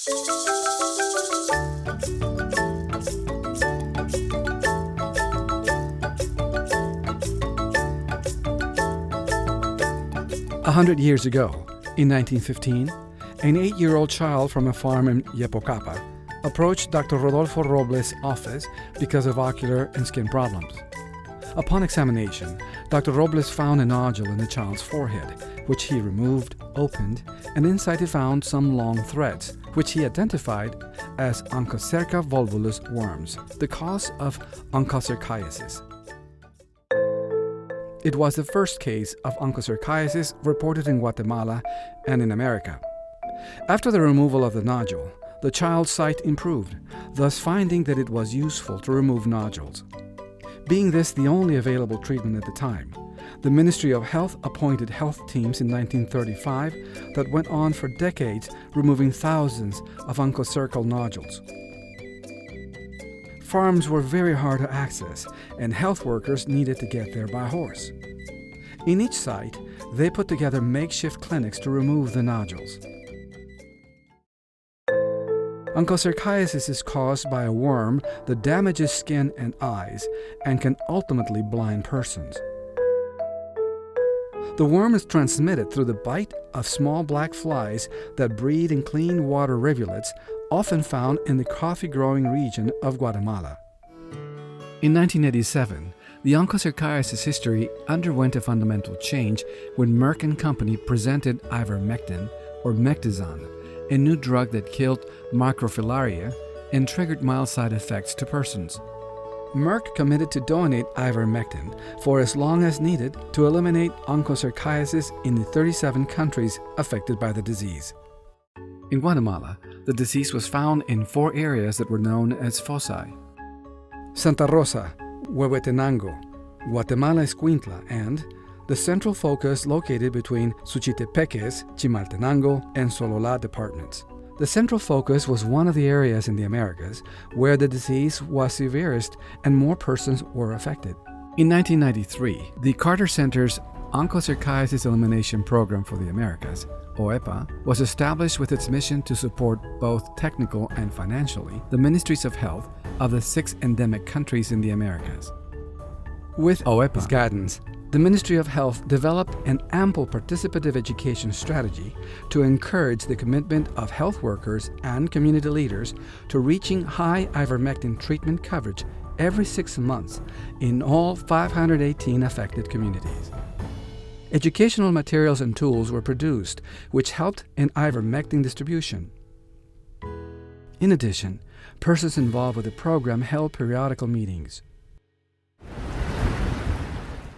A 100 years ago, in 1915, an 8-year-old child from a farm in Yepocapa approached Dr. Rodolfo Robles' office because of ocular and skin problems. Upon examination, Dr. Robles found a nodule in the child's forehead, which he removed, opened, and inside he found some long threads, which he identified as Onchocerca volvulus worms, the cause of onchocerchiasis. It was the first case of onchocerchiasis reported in Guatemala and in America. After the removal of the nodule, the child's sight improved, thus finding that it was useful to remove nodules. Being this the only available treatment at the time, the Ministry of Health appointed health teams in 1935 that went on for decades, removing thousands of onchocercal nodules. Farms were very hard to access, and health workers needed to get there by horse. In each site, they put together makeshift clinics to remove the nodules. Onchocerchiasis is caused by a worm that damages skin and eyes and can ultimately blind persons. The worm is transmitted through the bite of small black flies that breed in clean water rivulets, often found in the coffee-growing region of Guatemala. In 1987, the onchocerciasis history underwent a fundamental change when Merck & Company presented ivermectin, or Mectizan, a new drug that killed microfilaria and triggered mild side effects to persons. Merck committed to donate ivermectin for as long as needed to eliminate onchocerchiasis in the 37 countries affected by the disease. In Guatemala, the disease was found in 4 areas that were known as foci: Santa Rosa, Huehuetenango, Guatemala Escuintla, and the central focus located between Suchitepeques, Chimaltenango, and Sololá departments. The central focus was one of the areas in the Americas where the disease was severest and more persons were affected. In 1993, the Carter Center's Onchocerciasis Elimination Program for the Americas, OEPA, was established with its mission to support both technical and financially the ministries of health of the 6 endemic countries in the Americas. With OEPA's guidance, the Ministry of Health developed an ample participative education strategy to encourage the commitment of health workers and community leaders to reaching high ivermectin treatment coverage every 6 months in all 518 affected communities. Educational materials and tools were produced, which helped in ivermectin distribution. In addition, persons involved with the program held periodical meetings.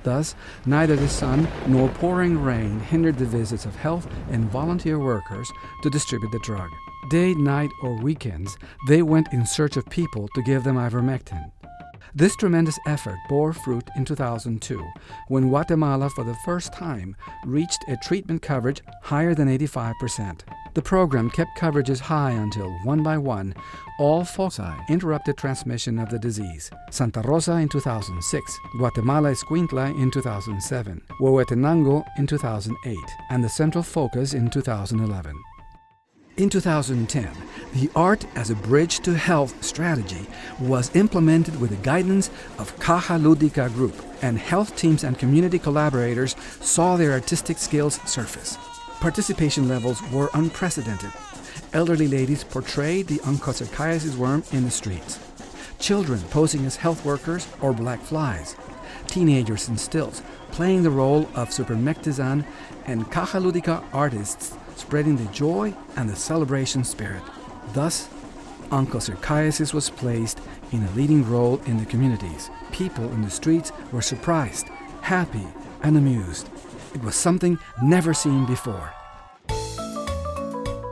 Thus, neither the sun nor pouring rain hindered the visits of health and volunteer workers to distribute the drug. Day, night, or weekends, they went in search of people to give them ivermectin. This tremendous effort bore fruit in 2002, when Guatemala for the first time reached a treatment coverage higher than 85%. The program kept coverages high until, one by one, all foci interrupted transmission of the disease. Santa Rosa in 2006, Guatemala Escuintla in 2007, Huehuetenango in 2008, and the Central Focus in 2011. In 2010, the Art as a Bridge to Health strategy was implemented with the guidance of Caja Lúdica Group, and health teams and community collaborators saw their artistic skills surface. Participation levels were unprecedented. Elderly ladies portrayed the onchocerciasis worm in the streets. Children posing as health workers or black flies. Teenagers in stills playing the role of Supermectizan, and Caja Lúdica artists spreading the joy and the celebration spirit. Thus, onchocerciasis was placed in a leading role in the communities. People in the streets were surprised, happy, and amused. It was something never seen before.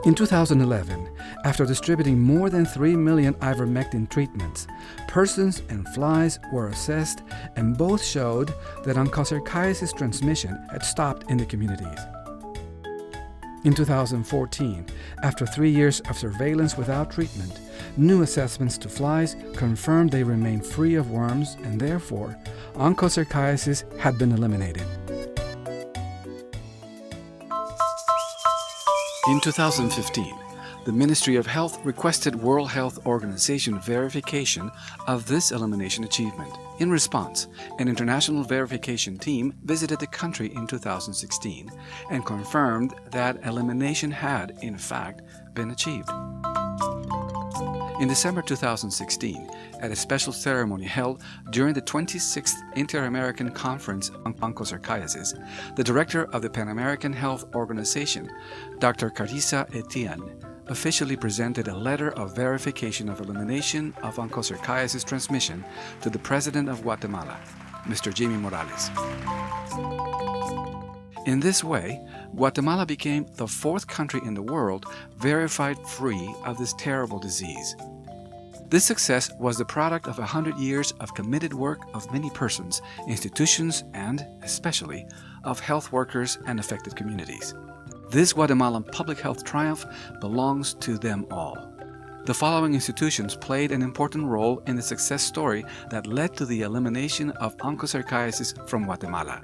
In 2011, after distributing more than 3 million ivermectin treatments, persons and flies were assessed, and both showed that onchocerciasis transmission had stopped in the communities. In 2014, after 3 years of surveillance without treatment, new assessments to flies confirmed they remained free of worms, and therefore, onchocerciasis had been eliminated. In 2015, The Ministry of Health requested World Health Organization verification of this elimination achievement. In response, an international verification team visited the country in 2016 and confirmed that elimination had, in fact, been achieved. In December 2016, at a special ceremony held during the 26th Inter-American Conference on Onchocerciasis, the director of the Pan American Health Organization, Dr. Carissa Etienne, officially presented a letter of verification of elimination of onchocerciasis transmission to the President of Guatemala, Mr. Jimmy Morales. In this way, Guatemala became the 4th country in the world verified free of this terrible disease. This success was the product of 100 years of committed work of many persons, institutions, and, especially, of health workers and affected communities. This Guatemalan public health triumph belongs to them all. The following institutions played an important role in the success story that led to the elimination of onchocerciasis from Guatemala.